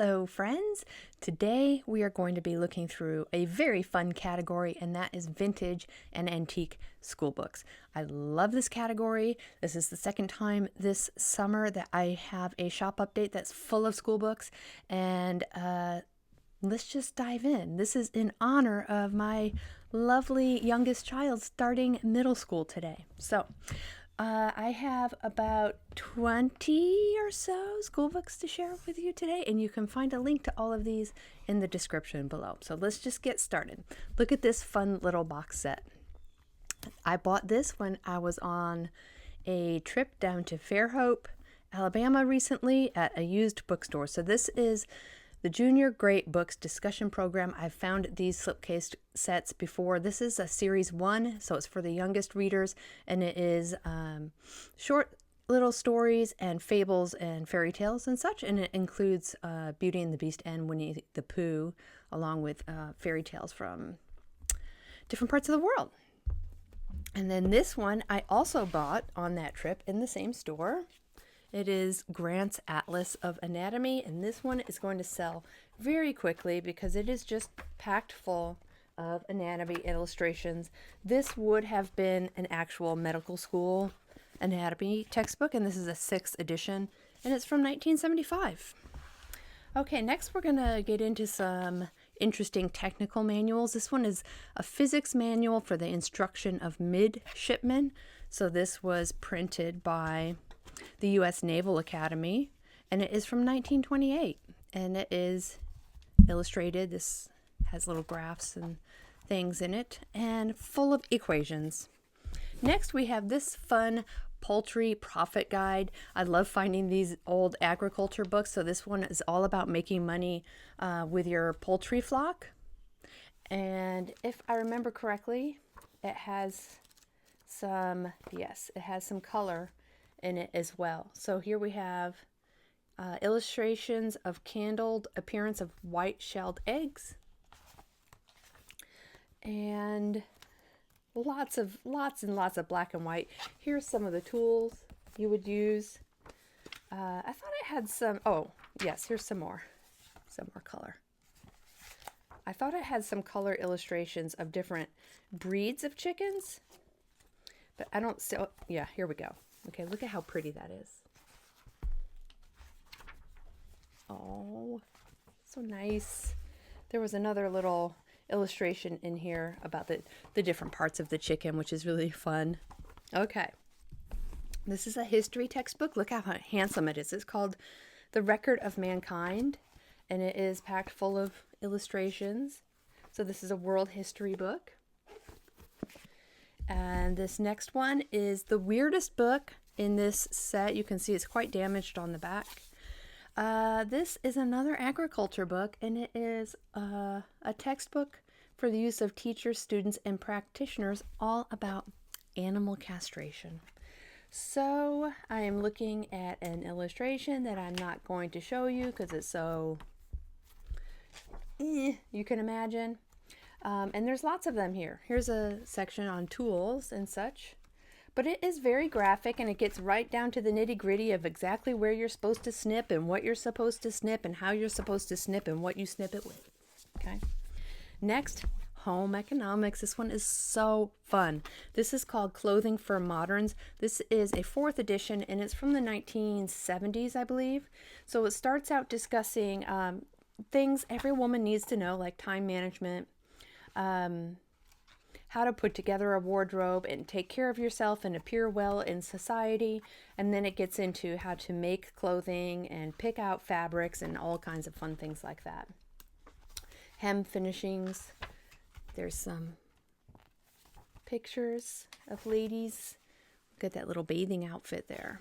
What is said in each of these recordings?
Hello, friends. Today we are going to be looking through a very fun category, and that is vintage and antique school books. I love this category. This is the second time this summer that I have a shop update that's full of school books, and let's just dive in. This is in honor of my lovely youngest child starting middle school today. So, I have about 20 or so school books to share with you today, and you can find a link to all of these in the description below. So let's just get started. Look at this fun little box set. I bought this when I was on a trip down to Fairhope, Alabama recently at a used bookstore. So this is the Junior Great Books discussion program. I've found these slipcase sets before. This is a series 1, so it's for the youngest readers, and it is short little stories and fables and fairy tales and such, and it includes Beauty and the Beast and Winnie the Pooh, along with fairy tales from different parts of the world. And then this one I also bought on that trip in the same store. It is Grant's Atlas of Anatomy, and this one is going to sell very quickly because it is just packed full of anatomy illustrations. This would have been an actual medical school anatomy textbook, and this is a 6th edition, and it's from 1975. Okay, next we're going to get into some interesting technical manuals. This one is a physics manual for the instruction of midshipmen. So this was printed by the U.S. Naval Academy, and it is from 1928, and it is illustrated. This has little graphs and things in it, and full of equations. Next, we have this fun poultry profit guide. I love finding these old agriculture books, so this one is all about making money with your poultry flock. And if I remember correctly, it has some color in it as well. So here we have illustrations of candled appearance of white-shelled eggs, and lots and lots of black and white. Here's some of the tools you would use. I thought I had some. Oh yes, here's some more color. I thought I had some color illustrations of different breeds of chickens, but I don't. So yeah, here we go. Okay, look at how pretty that is. Oh, so nice. There was another little illustration in here about the different parts of the chicken, which is really fun. Okay, this is a history textbook. Look how handsome it is. It's called The Record of Mankind, and it is packed full of illustrations. So this is a world history book. And this next one is the weirdest book in this set. You can see it's quite damaged on the back. This is another agriculture book, and it is a textbook for the use of teachers, students, and practitioners, all about animal castration. So I am looking at an illustration that I'm not going to show you because it's so, you can imagine. And there's lots of them here. Here's a section on tools and such. But it is very graphic, and it gets right down to the nitty-gritty of exactly where you're supposed to snip and what you're supposed to snip and how you're supposed to snip and what you snip it with. Okay. Next, home economics. This one is so fun. This is called Clothing for Moderns. This is a 4th edition, and it's from the 1970s, I believe. So it starts out discussing things every woman needs to know, like time management, how to put together a wardrobe and take care of yourself and appear well in society. And then it gets into how to make clothing and pick out fabrics and all kinds of fun things like that. Hem finishings. There's some pictures of ladies. Look at that little bathing outfit there.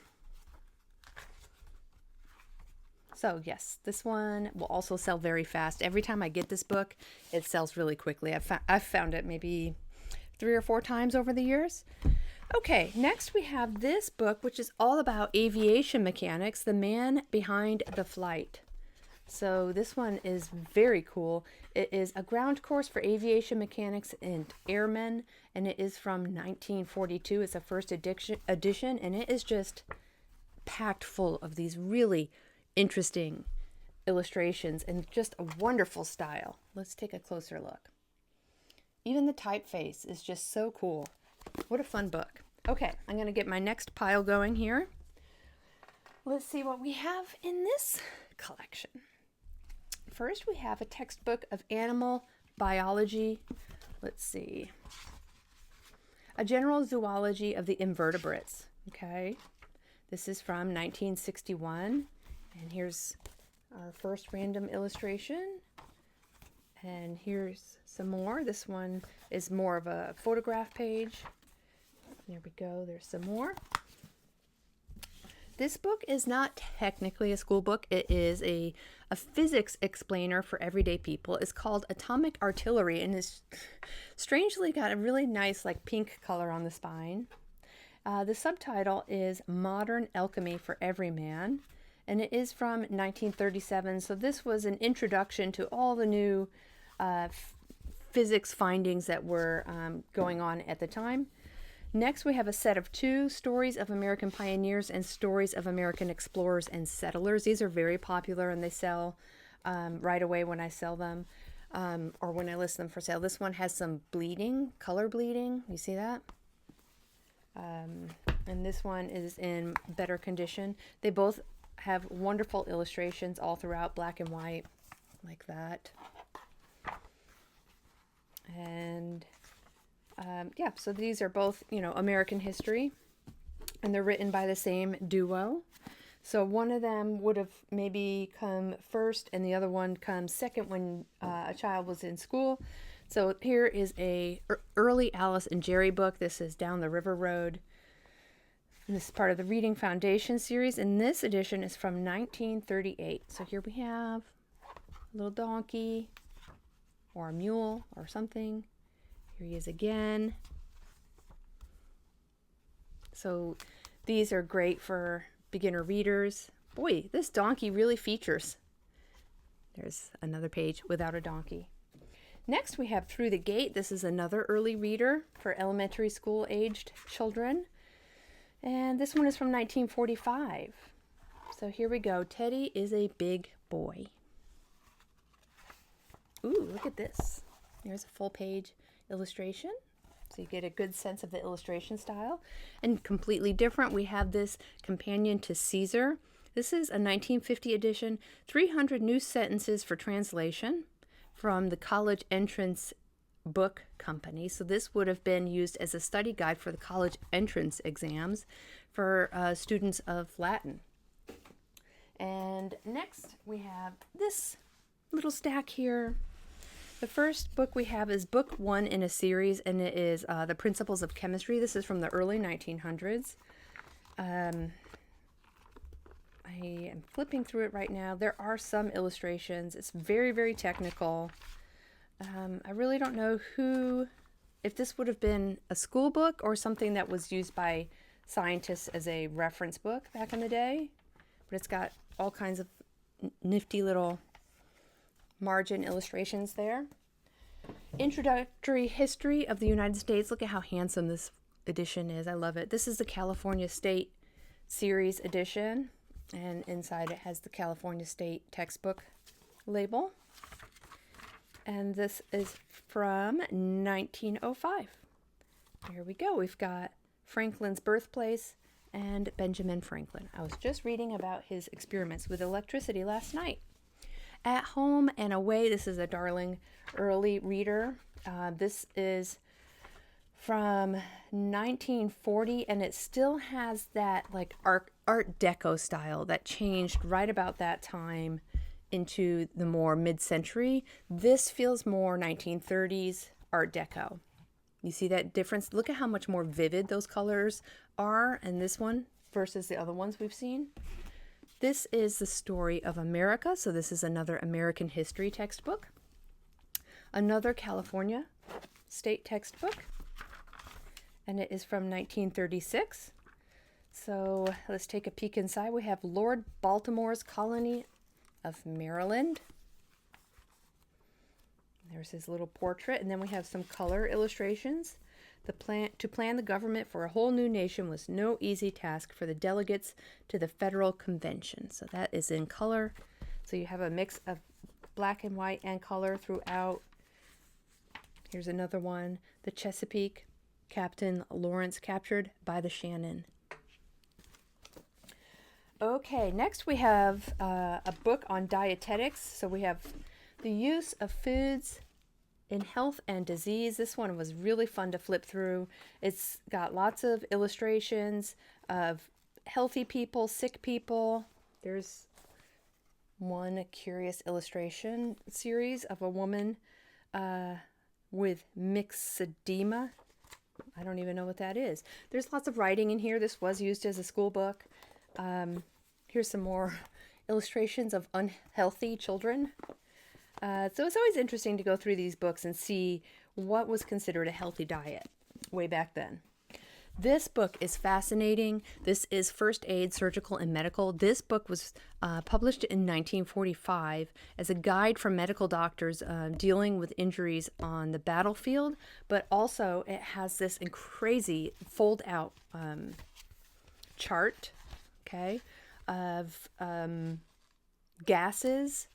So yes, this one will also sell very fast. Every time I get this book, it sells really quickly. I've found it maybe 3 or 4 times over the years. Okay, next we have this book, which is all about aviation mechanics, The Man Behind the Flight. So this one is very cool. It is a ground course for aviation mechanics and airmen, and it is from 1942. It's a first edition, and it is just packed full of these really interesting illustrations and just a wonderful style. Let's take a closer look. Even the typeface is just so cool. What a fun book. Okay, I'm going to get my next pile going here. Let's see what we have in this collection. First, we have a textbook of animal biology. Let's see. A General Zoology of the Invertebrates. Okay, this is from 1961. And here's our first random illustration. And here's some more. This one is more of a photograph page. There we go. There's some more. This book is not technically a school book. It is a physics explainer for everyday people. It's called Atomic Artillery, and it's strangely got a really nice like pink color on the spine. The subtitle is Modern Alchemy for Everyman, and it is from 1937. So this was an introduction to all the new physics findings that were going on at the time. Next, we have a set of 2 stories of American pioneers and stories of American explorers and settlers. These are very popular, and they sell right away when I sell them or when I list them for sale. This one has some bleeding, color bleeding. You see that? And this one is in better condition. They both have wonderful illustrations all throughout, black and white, like that. And yeah, so these are both, American history, and they're written by the same duo. So one of them would have maybe come first and the other one comes second when a child was in school. So here is a early Alice and Jerry book. This is Down the River Road. And this is part of the Reading Foundation series, and this edition is from 1938. So here we have a little donkey or a mule or something. Here he is again. So these are great for beginner readers. Boy, this donkey really features. There's another page without a donkey. Next we have Through the Gate. This is another early reader for elementary school aged children. And this one is from 1945. So here we go. Teddy is a big boy. Ooh, look at this. There's a full page illustration, so you get a good sense of the illustration style. And completely different, we have this Companion to Caesar. This is a 1950 edition, 300 new sentences for translation from the College Entrance Book Company. So this would have been used as a study guide for the college entrance exams for students of Latin. And next we have this little stack here. The first book we have is book 1 in a series, and it is The Principles of Chemistry. This is from the early 1900s. I am flipping through it right now. There are some illustrations. It's very, very technical. I really don't know if this would have been a school book or something that was used by scientists as a reference book back in the day. But it's got all kinds of nifty little margin illustrations there. Introductory History of the United States. Look at how handsome this edition is. I love it. This is the California State Series edition, and inside it has the California State textbook label. And this is from 1905. Here we go. We've got Franklin's birthplace and Benjamin Franklin. I was just reading about his experiments with electricity last night. At Home and Away. This is a darling early reader. This is from 1940, and it still has that like Art Deco style that changed right about that time into the more mid-century. This feels more 1930s Art Deco. You see that difference? Look at how much more vivid those colors are in this one versus the other ones we've seen. This is the story of America. So this is another American history textbook. Another California State textbook. And it is from 1936. So let's take a peek inside. We have Lord Baltimore's Colony of Maryland. There's his little portrait. And then we have some color illustrations. To plan the government for a whole new nation was no easy task for the delegates to the Federal Convention. So that is in color. So you have a mix of black and white and color throughout. Here's another one, the Chesapeake, Captain Lawrence captured by the Shannon. Okay, next we have a book on dietetics. So we have the use of foods in health and disease. This one was really fun to flip through. It's got lots of illustrations of healthy people, sick people. There's one curious illustration series of a woman with myxedema. I don't even know what that is. There's lots of writing in here. This was used as a school book. Here's some more illustrations of unhealthy children. So it's always interesting to go through these books and see what was considered a healthy diet way back then. This book is fascinating. This is First Aid, Surgical and Medical. This book was published in 1945 as a guide for medical doctors dealing with injuries on the battlefield, but also it has this crazy fold-out chart, okay, of gases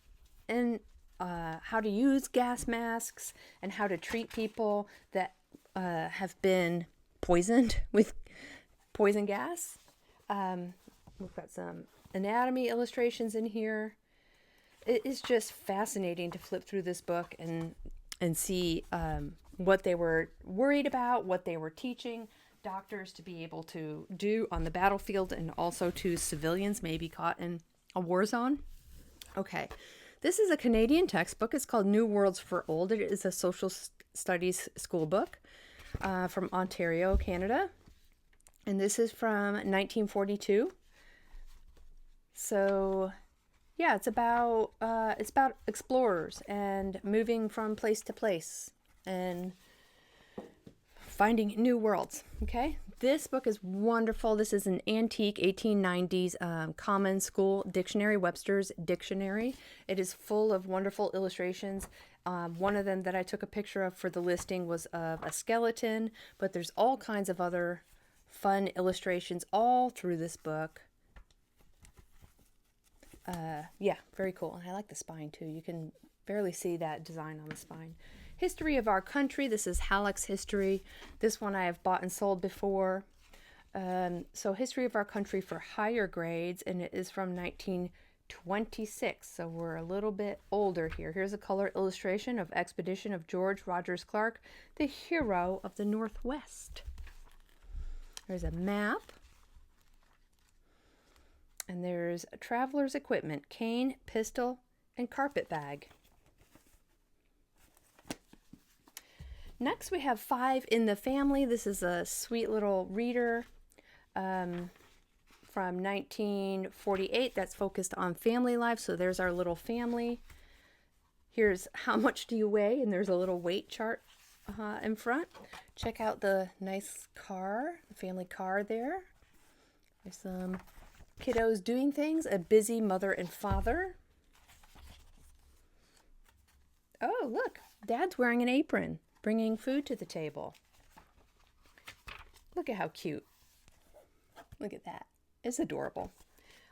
and how to use gas masks and how to treat people that have been poisoned with poison gas. We've got some anatomy illustrations in here. It is just fascinating to flip through this book and see what they were worried about, what they were teaching doctors to be able to do on the battlefield, and also to civilians maybe caught in a war zone. Okay, this is a Canadian textbook. It's called New Worlds for Old. It is a social studies school book from Ontario, Canada. And this is from 1942. So yeah, it's about explorers and moving from place to place and finding new worlds. Okay, this book is wonderful. This is an antique 1890s common school dictionary, Webster's Dictionary. It is full of wonderful illustrations. One of them that I took a picture of for the listing was of a skeleton, but there's all kinds of other fun illustrations all through this book. Yeah, very cool. And I like the spine too. You can barely see that design on the spine. History of Our Country. This is Halleck's History. This one I have bought and sold before. So History of Our Country for higher grades, and it is from 1926. So we're a little bit older here. Here's a color illustration of Expedition of George Rogers Clark, the hero of the Northwest. There's a map. And there's a traveler's equipment, cane, pistol, and carpet bag. Next, we have Five in the Family. This is a sweet little reader from 1948 that's focused on family life. So there's our little family. Here's how much do you weigh, and there's a little weight chart in front. Check out the nice car, the family car there. There's some kiddos doing things, a busy mother and father. Oh, look, Dad's wearing an apron, bringing food to the table. Look at how cute. Look at that. It's adorable.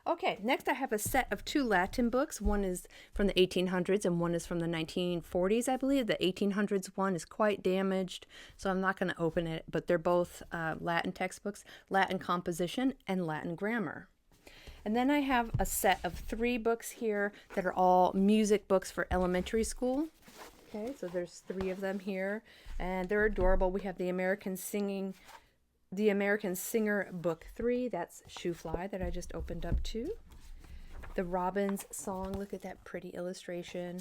Okay, next I have a set of two Latin books. One is from the 1800s and one is from the 1940s, I believe. The 1800s one is quite damaged, so I'm not going to open it, but they're both Latin textbooks, Latin composition and Latin grammar. And then I have a set of 3 books here that are all music books for elementary school. Okay, so there's 3 of them here, and they're adorable. We have the American Singer Book 3. That's Shoe Fly that I just opened up too. The Robin's Song. Look at that pretty illustration.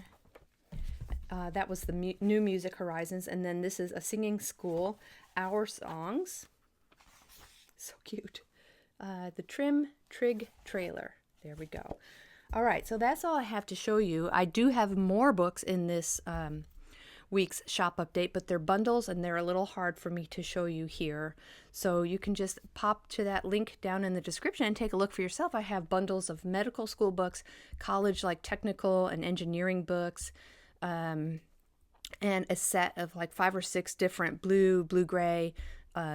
That was the New Music Horizons. And then this is A Singing School, Our Songs. So cute. The Trim Trig Trailer. There we go. All right, so that's all I have to show you. I do have more books in this week's shop update, but they're bundles and they're a little hard for me to show you here. So you can just pop to that link down in the description and take a look for yourself. I have bundles of medical school books, college like technical and engineering books, and a set of like 5 or 6 different blue, gray,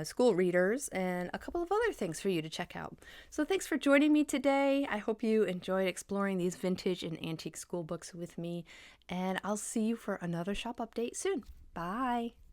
school readers, and a couple of other things for you to check out. So thanks for joining me today. I hope you enjoyed exploring these vintage and antique school books with me, and I'll see you for another shop update soon. Bye.